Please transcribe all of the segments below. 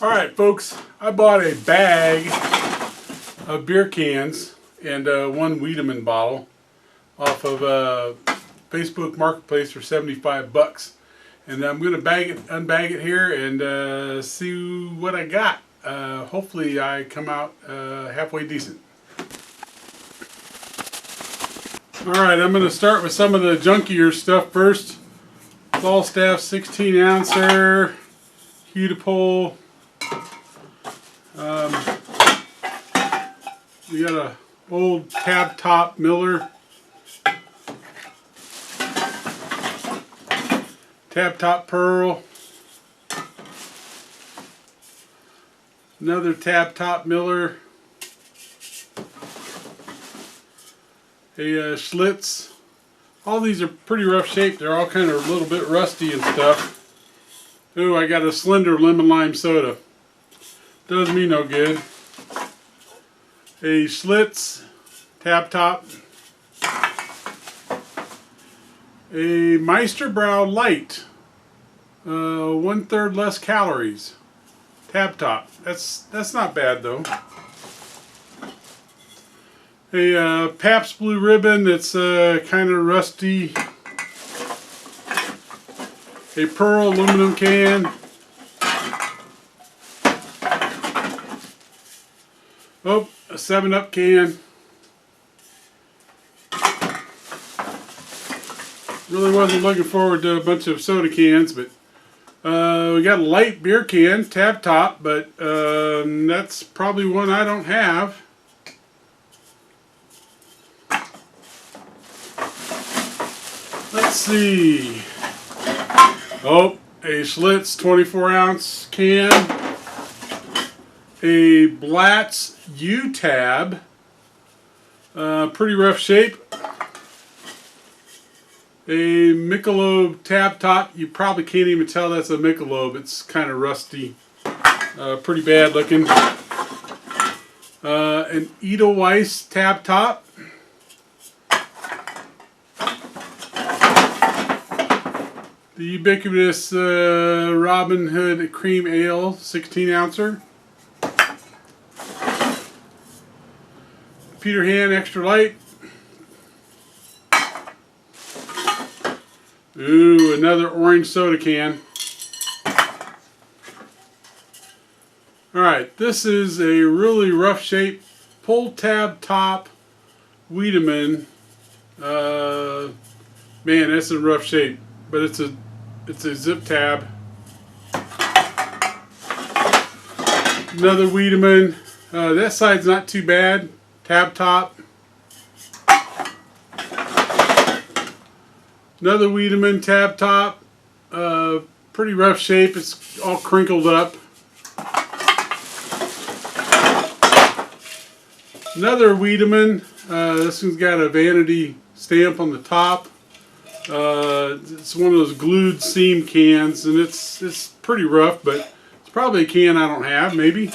Alright folks, I bought a bag of beer cans and one Wiedemann bottle off of Facebook Marketplace for 75 bucks. And I'm going to unbag it here and see what I got. Hopefully I come out halfway decent. Alright, I'm going to start with some of the junkier stuff first. Falstaff 16 ouncer, Hudipole. We got a old tab top Miller. Tab top Pearl. Another tab top Miller. A Schlitz. All these are pretty rough shape. They're all kind of a little bit rusty and stuff. Ooh, I got a Slender lemon lime soda. Does me no good. A Schlitz tab top. A Meisterbrow Light. 1/3 less calories. Tab top. That's not bad though. A Pabst Blue Ribbon that's kind of rusty. A Pearl aluminum can. Oh, a 7-Up can. Really wasn't looking forward to a bunch of soda cans, but we got a light beer can, tab top, but that's probably one I don't have. Let's see. Oh, a Schlitz 24-ounce can. A Blatz U-Tab. Pretty rough shape. A Michelob tab top. You probably can't even tell that's a Michelob. It's kind of rusty. Pretty bad looking. An Edelweiss tab top. The ubiquitous Robin Hood Cream Ale 16 ouncer. Peter Han Extra Light. Ooh, another orange soda can. Alright, this is a really rough shape pull tab top Wiedemann. Man, that's in rough shape, but it's a zip tab. Another Wiedemann. That side's not too bad. Tab top. Another Wiedemann tab top. Pretty rough shape. It's all crinkled up. Another Wiedemann. This one's got a vanity stamp on the top. It's one of those glued seam cans, and it's pretty rough, but it's probably a can I don't have, maybe.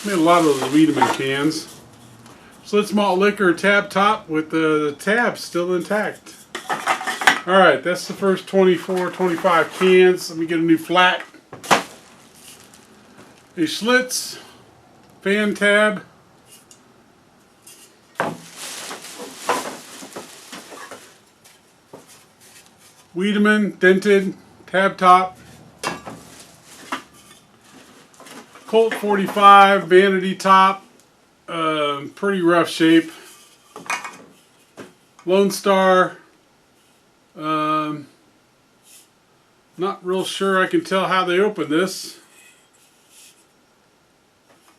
Made a lot of those Wiedemann cans. Schlitz malt liquor tab top with the tab still intact. Alright, that's the first 24, 25 cans. Let me get a new flat. A Schlitz fan tab. Wiedemann dented tab top. Colt 45 vanity top. Pretty rough shape. Lone Star. Not real sure I can tell how they opened this.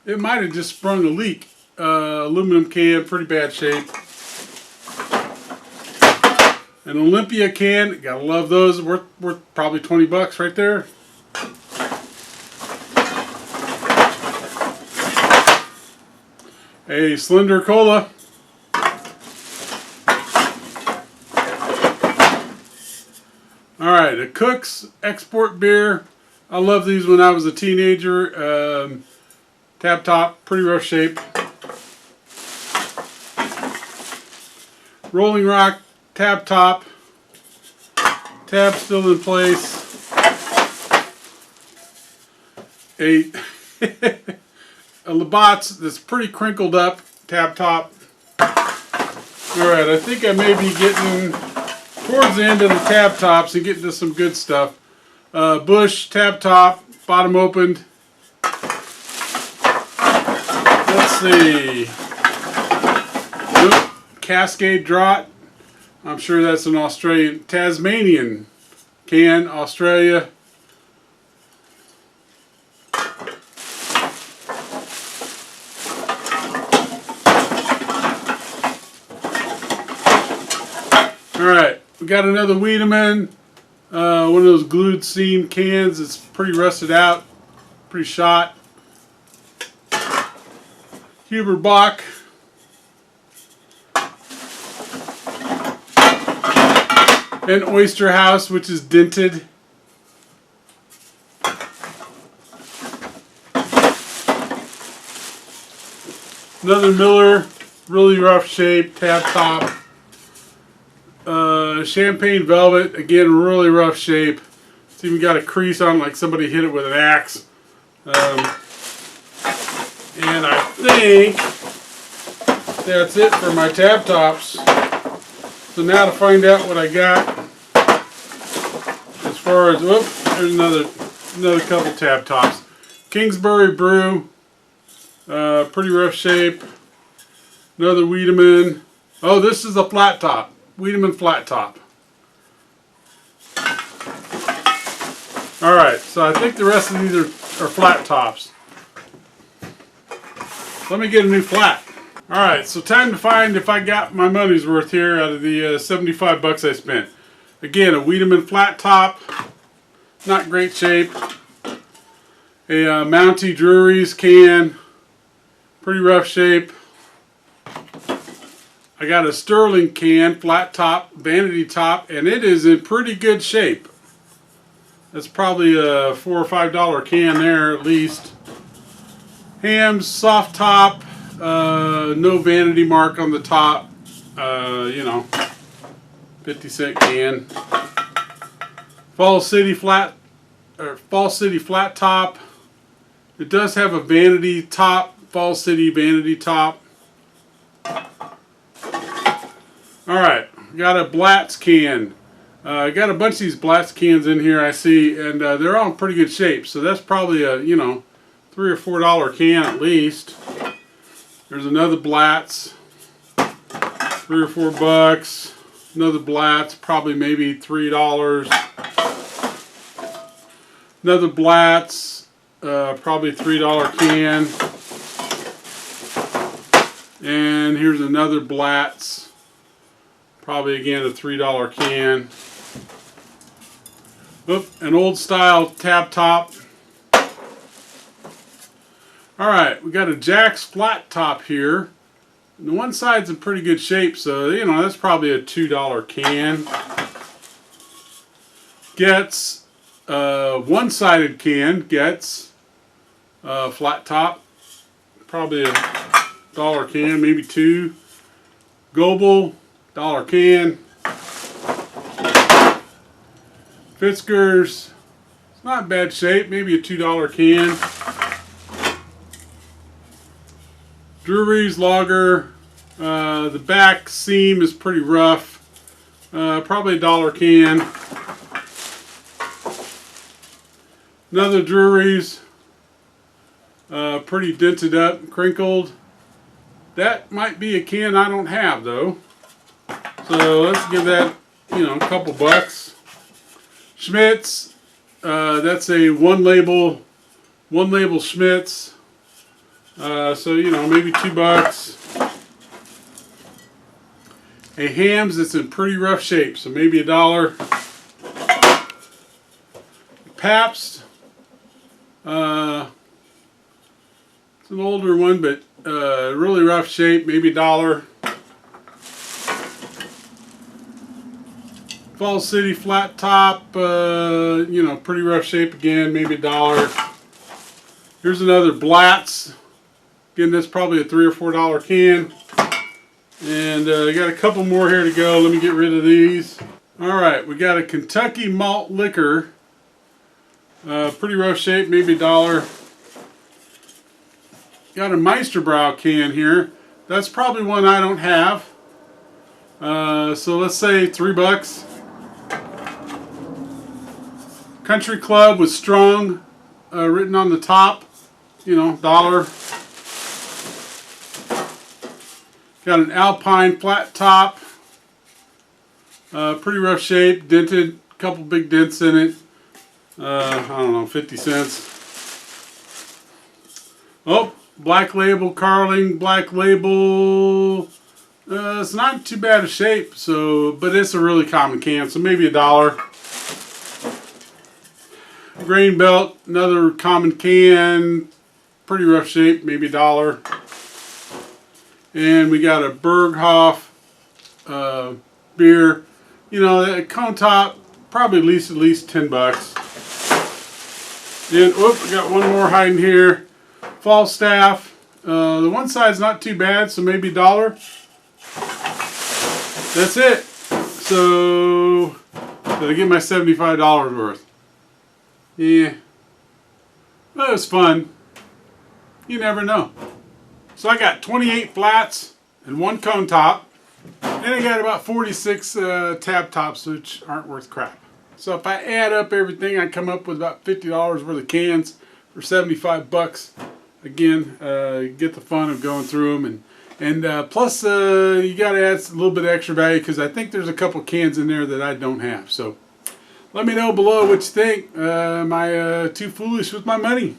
It might have just sprung a leak. Aluminum can, pretty bad shape. An Olympia can, gotta love those. Worth probably 20 bucks right there. A Slender Cola. Alright, a Cook's Export Beer. I love these when I was a teenager. Tab top, pretty rough shape. Rolling Rock tab top. Tab still in place. a a Labatt's that's pretty crinkled up tab top. Alright, I think I may be getting towards the end of the tab tops and getting to some good stuff. Bush tab top, bottom opened. Let's see. Nope. Cascade Draught. I'm sure that's an Australian. Tasmanian can, Australia. Alright, we got another Wiedemann. One of those glued seam cans. It's pretty rusted out, pretty shot. Huber Bock. And Oyster House, which is dented. Another Miller, really rough shape, tab top. Champagne Velvet, again, really rough shape. It's even got a crease on, like somebody hit it with an axe. And I think that's it for my tab tops. So now to find out what I got as far as, whoop, there's another couple tab tops. Kingsbury Brew, pretty rough shape. Another Wiedemann. Oh, this is a flat top. Wiedemann flat top. Alright, so I think the rest of these are flat tops. Let me get a new flat. Alright, so time to find if I got my money's worth here out of the 75 bucks I spent. Again, a Wiedemann flat top. Not great shape. A Mountie Drury's can. Pretty rough shape. I got a Sterling can, flat top, vanity top, and it is in pretty good shape. That's probably a $4 or $5 can there at least. Hamm's soft top, no vanity mark on the top. You know, 50-cent can. Falls City flat top. It does have a vanity top, Falls City vanity top. Alright, got a Blatz can. I got a bunch of these Blatz cans in here I see, and they're all in pretty good shape. So that's probably a, you know, $3 or $4 can at least. There's another Blatz, $3 or $4. Another Blatz, probably maybe $3. Another Blatz, probably $3 can. And here's another Blatz. Probably again a $3 can. Oop, an old style tab top. Alright, we got a Jack's flat top here. And the one side's in pretty good shape, so you know that's probably a $2 can. Getz, one-sided can, Getz, flat top. Probably a $1 can, maybe $2. Goebel, $1 can. Fitzger's, it's not in bad shape, maybe a $2 can. Drury's Lager, the back seam is pretty rough, probably a $1 can. Another Drury's, pretty dented up, crinkled. That might be a can I don't have though. So let's give that, you know, a couple bucks. Schmitz, that's a one label Schmitz. So you know, maybe $2. A Hamm's that's in pretty rough shape, so maybe $1. Pabst, it's an older one, but really rough shape, maybe $1. Falls City flat top, you know, pretty rough shape again, maybe $1. Here's another Blatz. Again, that's probably a $3 or $4 can. And I got a couple more here to go. Let me get rid of these. Alright, we got a Kentucky malt liquor. Pretty rough shape, maybe $1. got a Meisterbrow can here. That's probably one I don't have. So let's say $3. Country Club with Strong written on the top. You know, $1. Got an Alpine flat top. Pretty rough shape, dented, couple big dents in it. I don't know, 50 cents. Oh, Black Label Carling, Black Label. It's not too bad a shape, so, but it's a really common can, so maybe $1. Grain Belt, another common can, pretty rough shape, maybe $1. And we got a Berghoff beer. You know, that cone top, probably at least $10. Then, whoop, I got one more hiding here. Falstaff. The one side's not too bad, so maybe $1. That's it. So, did I get my $75 worth? Yeah. Well, it was fun. You never know. So I got 28 flats and one cone top. And I got about 46 tab tops, which aren't worth crap. So if I add up everything, I come up with about $50 worth of cans for $75. Again, get the fun of going through them, and plus you got to add a little bit of extra value because I think there's a couple cans in there that I don't have. So let me know below what you think. Am I too foolish with my money?